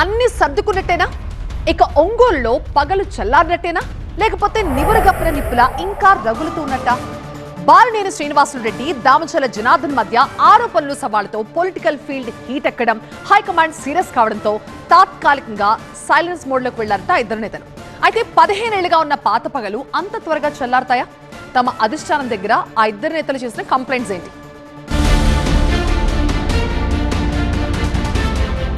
అన్ని సర్దుకున్నట్టేనా? ఇక ఒంగోలులో పగలు చల్లారినట్టేనా? లేకపోతే నివురుగప్పిన నిప్పులా ఇంకా రగులుతూ ఉన్నట్ట? బాలినేని శ్రీనివాసులు రెడ్డి, దామచల జనార్దన్ మధ్య ఆరోపణలు సవాళ్లతో పొలిటికల్ ఫీల్డ్ హీట్ ఎక్కడం, హైకమాండ్ సీరియస్ కావడంతో తాత్కాలికంగా సైలెన్స్ మోడ్లోకి వెళ్లారట ఇద్దరు నేతలు. అయితే 15 ఏళ్లుగా ఉన్న పాత పగలు అంత త్వరగా చల్లారుతాయా? తమ అధిష్టానం దగ్గర ఆ ఇద్దరు నేతలు చేసిన కంప్లైంట్స్ ఏంటి?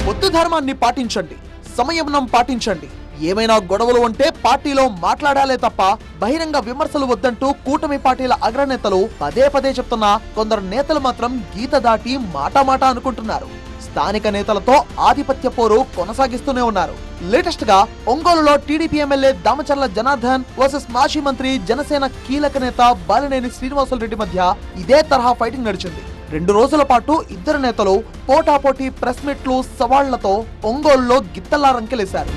పొత్తు ధర్మాన్ని పాటించండి, సంయమనం పాటించండి. ఏమైనా గొడవలు ఉంటే పార్టీలో మాట్లాడాలే తప్ప బహిరంగ విమర్శలు వద్దంటూ కూటమి పార్టీల అగ్రనేతలు పదే పదే చెప్తున్నా కొందరు నేతలు మాత్రం గీత దాటి మాట అనుకుంటున్నారు. స్థానిక నేతలతో ఆధిపత్య పోరు కొనసాగిస్తూనే ఉన్నారు. లేటెస్ట్ గా ఒంగోలులో TDP MLA Damacharla Janardhan versus మాజీ మంత్రి జనసేన కీలక నేత బాలినేని శ్రీనివాసులు రెడ్డి మధ్య ఇదే తరహా ఫైటింగ్ నడిచింది. 2 రోజుల పాటు ఇద్దరు నేతలు పోటాపోటీ ప్రెస్ మీట్లు సవాళ్లతో ఒంగోలులో గిత్తల్లా రంకెలేశారు.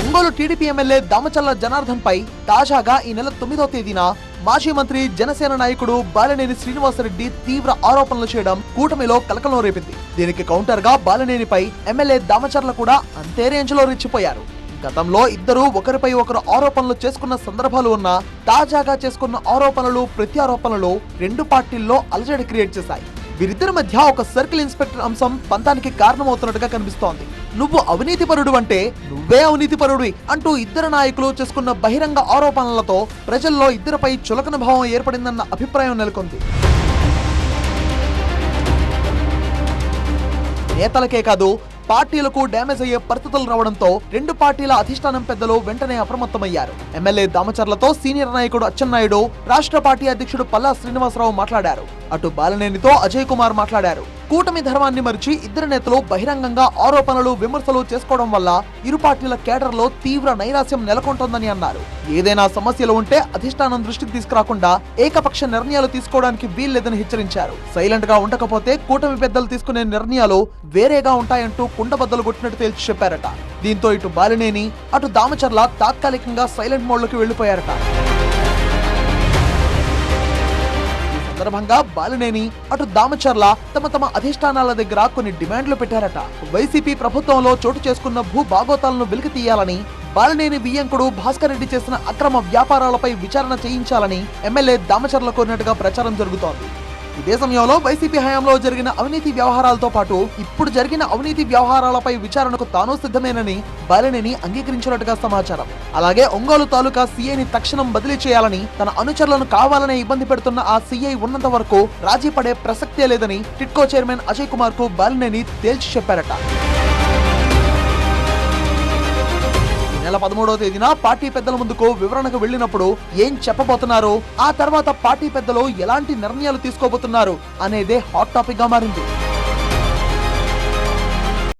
ఒంగోలు టీడీపీ ఎమ్మెల్యే దామచర్ల జనార్దన్ పై తాజాగా ఈ నెల 9వ తేదీన మాజీ మంత్రి జనసేన నాయకుడు బాలినేని శ్రీనివాసరెడ్డి తీవ్ర ఆరోపణలు చేయడం కూటమిలో కలకలం రేపింది. దీనికి కౌంటర్ గా బాలినేనిపై ఎమ్మెల్యే దామచర్ల కూడా అంతే రేంజ్ లో రెచ్చిపోయారు. గతంలో ఇద్దరు ఒకరిపై ఒకరు ఆరోపణలు చేసుకున్న సందర్భాలు ఉన్నా తాజాగా చేసుకున్న ఆరోపణలు ప్రత్యారోపణలు రెండు పార్టీల్లో అలజడి క్రియేట్ చేశాయి. వీరిద్దరి మధ్య ఒక సర్కిల్ ఇన్స్పెక్టర్ అంశం పంతానికి కారణమవుతున్నట్టుగా కనిపిస్తోంది. నువ్వు అవినీతి పరుడు అంటే నువ్వే అవినీతి పరుడివి అంటూ ఇద్దరు నాయకులు చేసుకున్న బహిరంగ ఆరోపణలతో ప్రజల్లో ఇద్దరిపై చులకన భావం ఏర్పడిందన్న అభిప్రాయం నెలకొంది. నేతలకే కాదు పార్టీలకు డ్యామేజ్ అయ్యే పరిస్థితులు రావడంతో రెండు పార్టీల అధిష్టానం పెద్దలు వెంటనే అప్రమత్తమయ్యారు. ఎమ్మెల్యే దామచర్లతో సీనియర్ నాయకుడు అచ్చెన్నాయుడు, రాష్ట్ర పార్టీ అధ్యక్షుడు పల్లా శ్రీనివాసరావు మాట్లాడారు. అటు బాలినేనితో అజయ్ కుమార్ మాట్లాడారు. కూటమి ధర్మాన్ని మరిచి ఇద్దరు నేతలు బహిరంగంగా ఆరోపణలు విమర్శలు చేసుకోవడం వల్ల ఇరు పార్టీల కేడర్లో తీవ్ర నైరాశ్యం నెలకొంటోందని అన్నారు. ఏదైనా సమస్యలు ఉంటే అధిష్టానం దృష్టికి తీసుకురాకుండా ఏకపక్ష నిర్ణయాలు తీసుకోవడానికి వీల్లేదని హెచ్చరించారు. సైలెంట్ గా ఉండకపోతే కూటమి పెద్దలు తీసుకునే నిర్ణయాలు వేరేగా ఉంటాయంటూ కుండబద్దలు కొట్టినట్టు తేల్చి చెప్పారట. దీంతో ఇటు బాలినేని అటు దామచర్ల తాత్కాలికంగా సైలెంట్ మోడ్లోకి వెళ్లిపోయారట. సందర్భంగా బాలినేని అటు దామచర్ల తమ అధిష్టానాల దగ్గర కొన్ని డిమాండ్లు పెట్టారట. వైసీపీ ప్రభుత్వంలో చోటు చేసుకున్న భూ భాగోతాలను వెలికి తీయాలని, బాలినేని వియ్యంకుడు భాస్కర్ రెడ్డి చేసిన అక్రమ వ్యాపారాలపై విచారణ చేయించాలని ఎమ్మెల్యే దామచర్ల కోరినట్టుగా ప్రచారం జరుగుతోంది. ఇదే సమయంలో వైసీపీ హయాంలో జరిగిన అవినీతి వ్యవహారాలతో పాటు ఇప్పుడు జరిగిన అవినీతి వ్యవహారాలపై విచారణకు తాను సిద్ధమేనని బాలినేని అంగీకరించినట్టుగా సమాచారం. అలాగే ఒంగోలు తాలూకా సీఐని తక్షణం బదిలీ చేయాలని, తన అనుచరులను కావాలనే ఇబ్బంది పెడుతున్న ఆ సీఐ ఉన్నంత వరకు రాజీ పడే ప్రసక్తే లేదని టిట్కో చైర్మన్ అజయ్ కుమార్ కు బాలినేని తేల్చి చెప్పారట. నెల 13వ తేదీన పార్టీ పెద్దల ముందుకు వివరణకు వెళ్లినప్పుడు ఏం చెప్పబోతున్నారు, ఆ తర్వాత పార్టీ పెద్దలు ఎలాంటి నిర్ణయాలు తీసుకోబోతున్నారు అనేదే హాట్ టాపిక్ గా మారింది.